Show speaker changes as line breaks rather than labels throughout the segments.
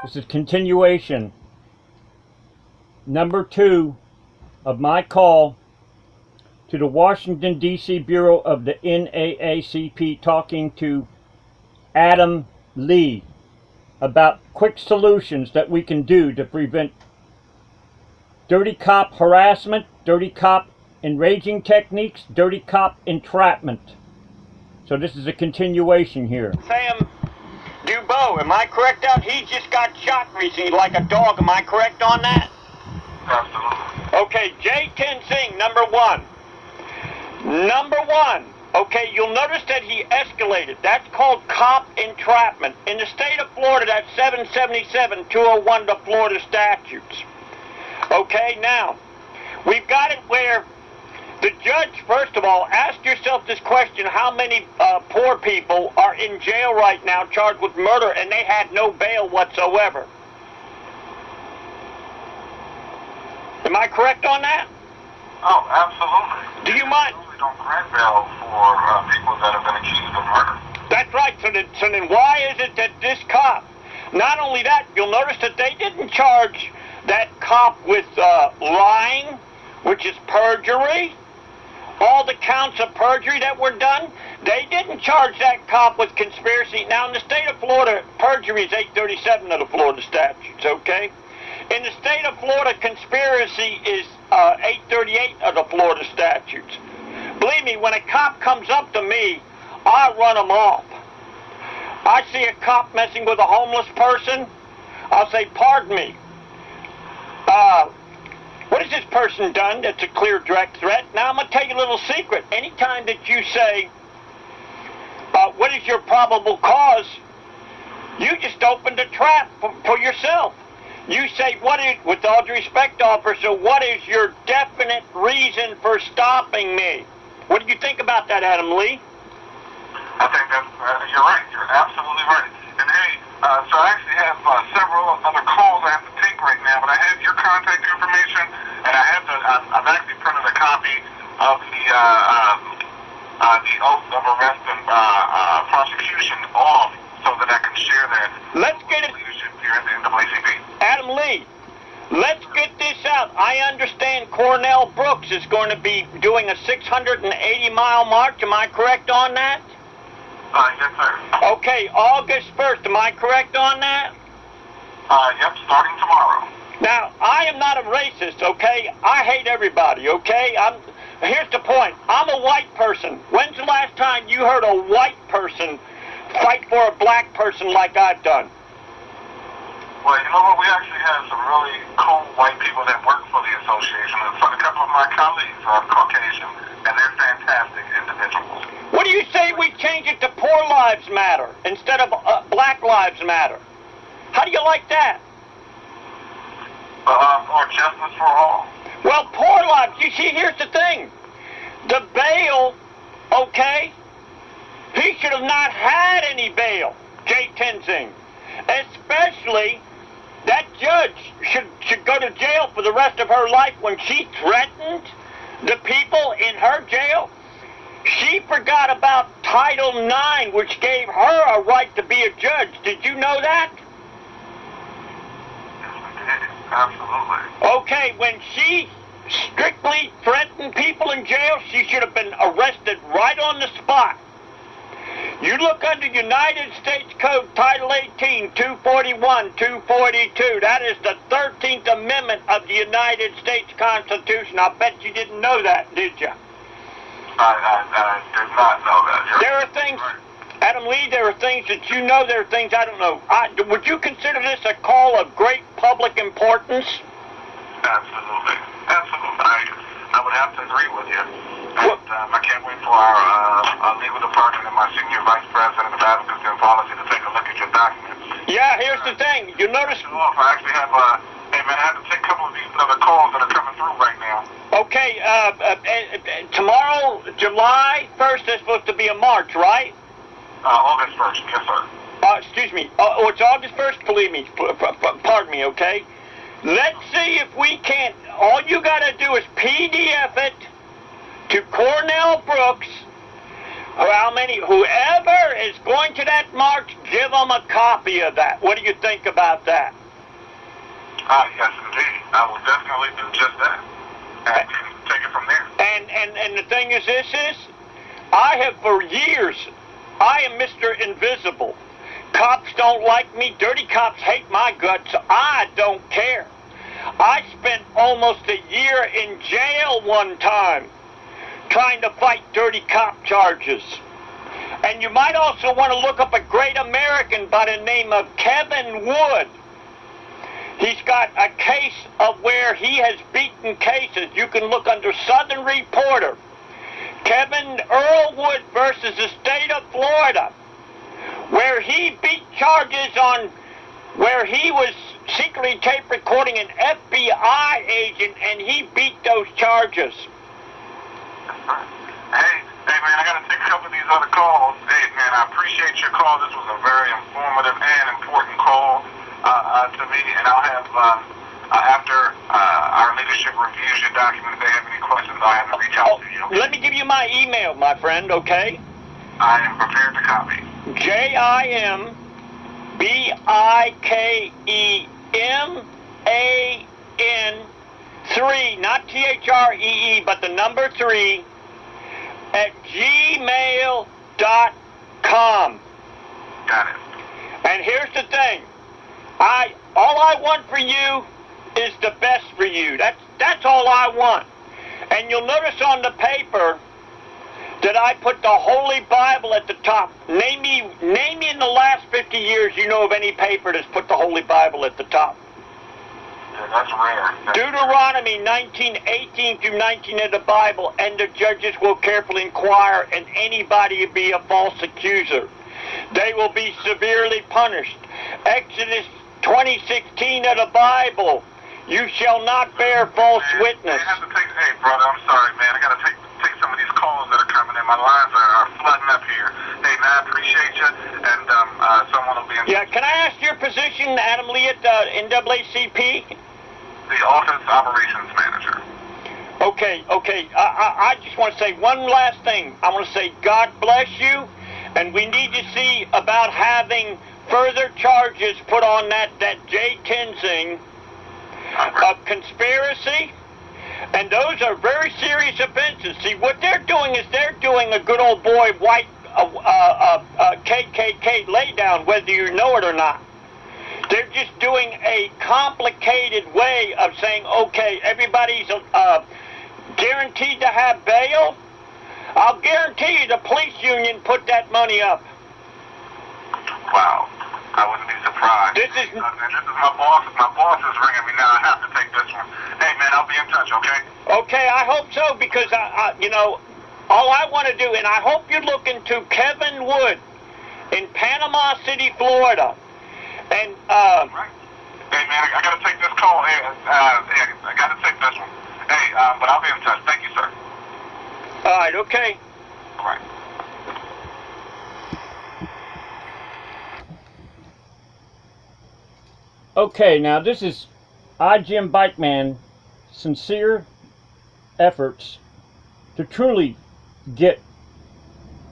This is continuation number 2 of my call to the Washington, D.C. Bureau of the NAACP, talking to Adam Lee about quick solutions that we can do to prevent dirty cop harassment, dirty cop enraging techniques, dirty cop entrapment. So this is a continuation here.
Sam Dubois, am I correct out? He just got shot recently like a dog. Am I correct on that?
Absolutely.
Okay, J10 Singh, number one. Okay, you'll notice that he escalated. That's called cop entrapment. In the state of Florida, that's 777-201 the Florida statutes. Okay, now, we've got it where the judge, first of all, ask yourself this question: how many poor people are in jail right now charged with murder and they had no bail whatsoever? Am I correct on that?
Oh, absolutely.
Do you mind?
We don't grant bail for people that have been accused of murder.
That's right. So then why is it that this cop, not only that, you'll notice that they didn't charge that cop with lying, which is perjury. All the counts of perjury that were done, they didn't charge that cop with conspiracy. Now, in the state of Florida, perjury is 837 of the Florida statutes, okay? In the state of Florida, conspiracy is 838 of the Florida statutes. Believe me, when a cop comes up to me, I run him off. I see a cop messing with a homeless person, I'll say, pardon me, what has this person done that's a clear, direct threat? Now, I'm going to tell you a little secret. Anytime that you say, what is your probable cause, you just opened a trap for yourself. You say, with all due respect, officer, what is your definite reason for stopping me? What do you think about that, Adam Lee?
I think that's, you're right. You're absolutely right. And hey, so I actually have several other calls I have to take right now, but I have your contact information, and I've actually printed a copy of the oath of arrest and prosecution off so that I can share that.
Let's get it.
Leadership here at the NAACP.
Adam Lee, let's get this out. I understand Cornell Brooks is going to be doing a 680-mile march. Am I correct on that?
Yes, sir.
Okay, August 1st. Am I correct on that?
Yep, starting tomorrow.
Now, I am not a racist, okay? I hate everybody, okay? Here's the point. I'm a white person. When's the last time you heard a white person fight for a black person like I've done?
Well, you know what? We actually have some really cool white people that work for the association. And so a couple of my colleagues are Caucasian, and they're fantastic individuals.
What do you say we change it to Poor Lives Matter instead of Black Lives Matter? How do you like that?
Or justice for all.
Well, poor lives, you see, here's the thing. The bail, okay, he should have not had any bail, Jay Tenzing. Especially, that judge should go to jail for the rest of her life when she threatened the people in her jail. She forgot about Title IX, which gave her a right to be a judge. Did you know that?
Absolutely.
Okay, when she strictly threatened people in jail, she should have been arrested right on the spot. You look under United States Code Title 18, 241, 242. That is the 13th Amendment of the United States Constitution. I bet you didn't know that, did you?
I did not know that.
There are things, Adam Lee, there are things that you know, there are things I don't know. Would you consider this a call of great public importance?
Absolutely. Absolutely. I would have to agree with you. And I can't wait for our legal department and my senior vice president of advocacy and policy to take a look at your documents.
Yeah, here's the thing. You notice...
I actually have hey man, I have to take a couple of these other calls that are coming through right now.
Okay, tomorrow, July 1st, is supposed to be a march, right?
August 1st, yes sir.
Excuse me. Oh, it's August 1st? Believe me. Pardon me, okay? Let's see if we can't... All you got to do is PDF it to Cornell Brooks How many? Whoever is going to that march, give them a copy of that. What do you think about that?
Yes, indeed. I will definitely do just that. And take it from there.
And the thing is, I have for years, I am Mr. Invisible. Cops don't like me. Dirty cops hate my guts. I don't care. I spent almost a year in jail one time trying to fight dirty cop charges. And you might also want to look up a great American by the name of Kevin Wood. He's got a case of where he has beaten cases. You can look under Southern Reporter. Kevin Earl Wood versus the state of Florida, where he beat charges on where he was secretly tape recording an FBI agent, and he beat those charges.
Hey, man, I got to take a couple of these other calls. Hey, man, I appreciate your call. This was a very informative and important call to me, and I'll have, after our leadership reviews your document, if they have any questions, I'll have to reach out to you.
Let me give you my email, my friend, okay?
I am prepared to copy.
JIMBIKEM3, not THREE, but the number 3, at gmail.com.
Got it.
And here's the thing. All I want for you is the best for you. That's all I want. And you'll notice on the paper that I put the Holy Bible at the top. Name me in the last 50 years you know of any paper that's put the Holy Bible at the top.
Yeah, that's rare.
Deuteronomy 19:18 through 19 of the Bible, and the judges will carefully inquire, and anybody be a false accuser, they will be severely punished. Exodus 20:16 of the Bible, you shall not bear false witness.
Hey, brother, I'm sorry, man. I got to take some of these calls that are coming in. My lines are flooding up here. Hey, man, I appreciate you, and someone will be in.
Yeah, can I ask your position, Adam Lee, at the NAACP?
The Office Operations Manager.
Okay. I just want to say one last thing. I want to say God bless you, and we need to see about having further charges put on that Jay Tenzing of conspiracy, and those are very serious offenses. See, what they're doing is they're doing a good old boy white KKK laydown, whether you know it or not. They're just doing a complicated way of saying, okay, everybody's guaranteed to have bail. I'll guarantee you the police union put that money up.
Wow. I wouldn't be surprised.
This is
my boss. My boss is ringing me now. I have to take this one. Hey, man, I'll be in touch, okay?
Okay, I hope so, because, all I want to do, and I hope you look into Kevin Wood in Panama City, Florida. And,
right. Hey, man, I got to take this call. Hey, I got to take this one. Hey, but I'll be in touch. Thank you, sir.
All right, okay.
All right.
Okay, now this is Jimbikeman sincere efforts to truly get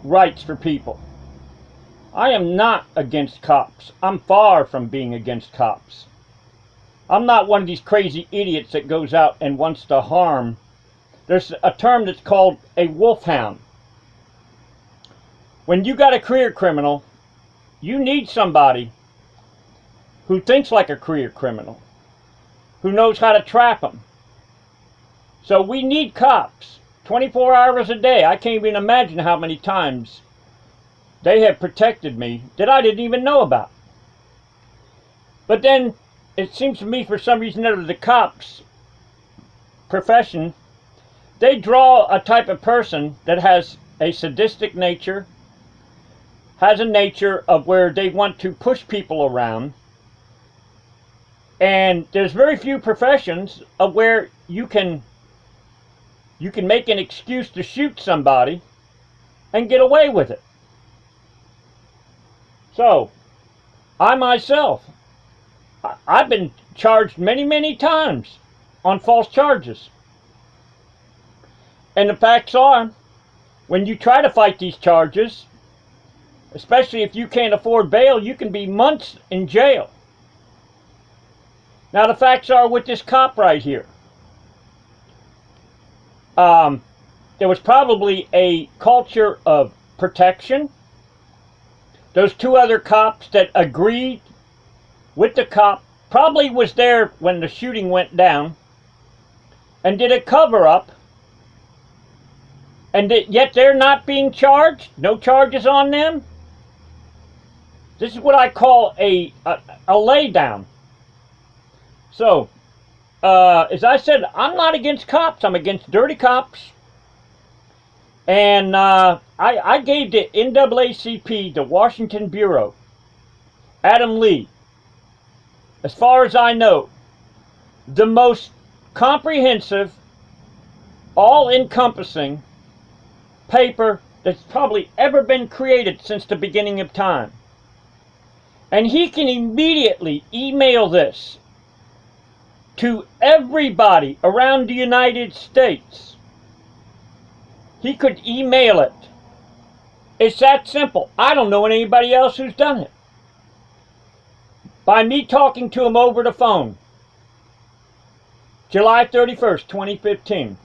rights for people. I am not against cops. I'm far from being against cops. I'm not one of these crazy idiots that goes out and wants to harm. There's a term that's called a wolfhound. When you got a career criminal, you need somebody who thinks like a career criminal, who knows how to trap them. So we need cops 24 hours a day. I can't even imagine how many times they have protected me that I didn't even know about. But then it seems to me, for some reason or other, the cops profession, they draw a type of person that has a sadistic nature, has a nature of where they want to push people around. And there's very few professions of where you can make an excuse to shoot somebody and get away with it. So, I myself, I've been charged many, many times on false charges. And the facts are, when you try to fight these charges, especially if you can't afford bail, you can be months in jail. Now the facts are with this cop right here. There was probably a culture of protection. Those two other cops that agreed with the cop probably was there when the shooting went down and did a cover-up, and yet they're not being charged. No charges on them. This is what I call a laydown. So, as I said, I'm not against cops. I'm against dirty cops. And I gave the NAACP, the Washington Bureau, Adam Lee, as far as I know, the most comprehensive, all-encompassing paper that's probably ever been created since the beginning of time. And he can immediately email this to everybody around the United States. He could email it. It's that simple. I don't know anybody else who's done it. By me talking to him over the phone, July 31st, 2015.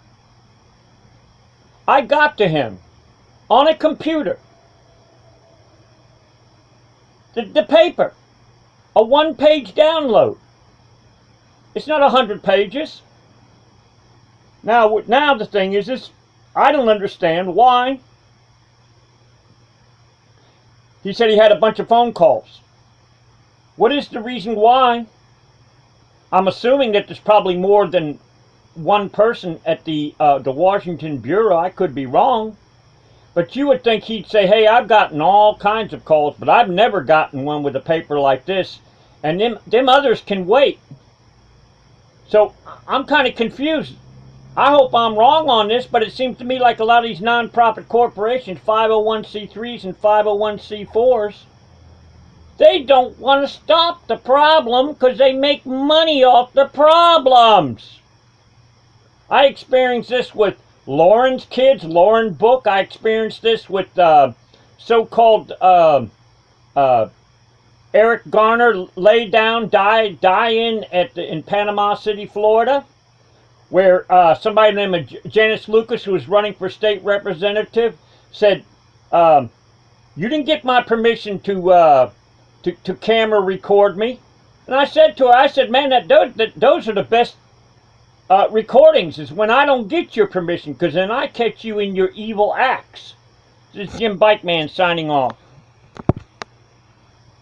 I got to him on a computer. The paper. A one-page download. It's not 100 pages. Now the thing is I don't understand why. He said he had a bunch of phone calls. What is the reason why? I'm assuming that there's probably more than one person at the Washington Bureau. I could be wrong. But you would think he'd say, hey, I've gotten all kinds of calls, but I've never gotten one with a paper like this. And them others can wait. So I'm kind of confused. I hope I'm wrong on this, but it seems to me like a lot of these non-profit corporations, 501c3s and 501c4s, they don't want to stop the problem because they make money off the problems. I experienced this with Lauren's kids, Lauren Book. I experienced this with so-called Eric Garner lay down, die in Panama City, Florida, where somebody named Janice Lucas, who was running for state representative, said, you didn't get my permission to camera record me. And I said to her, I said, man, those are the best recordings, is when I don't get your permission, because then I catch you in your evil acts. This is Jimbikeman signing off.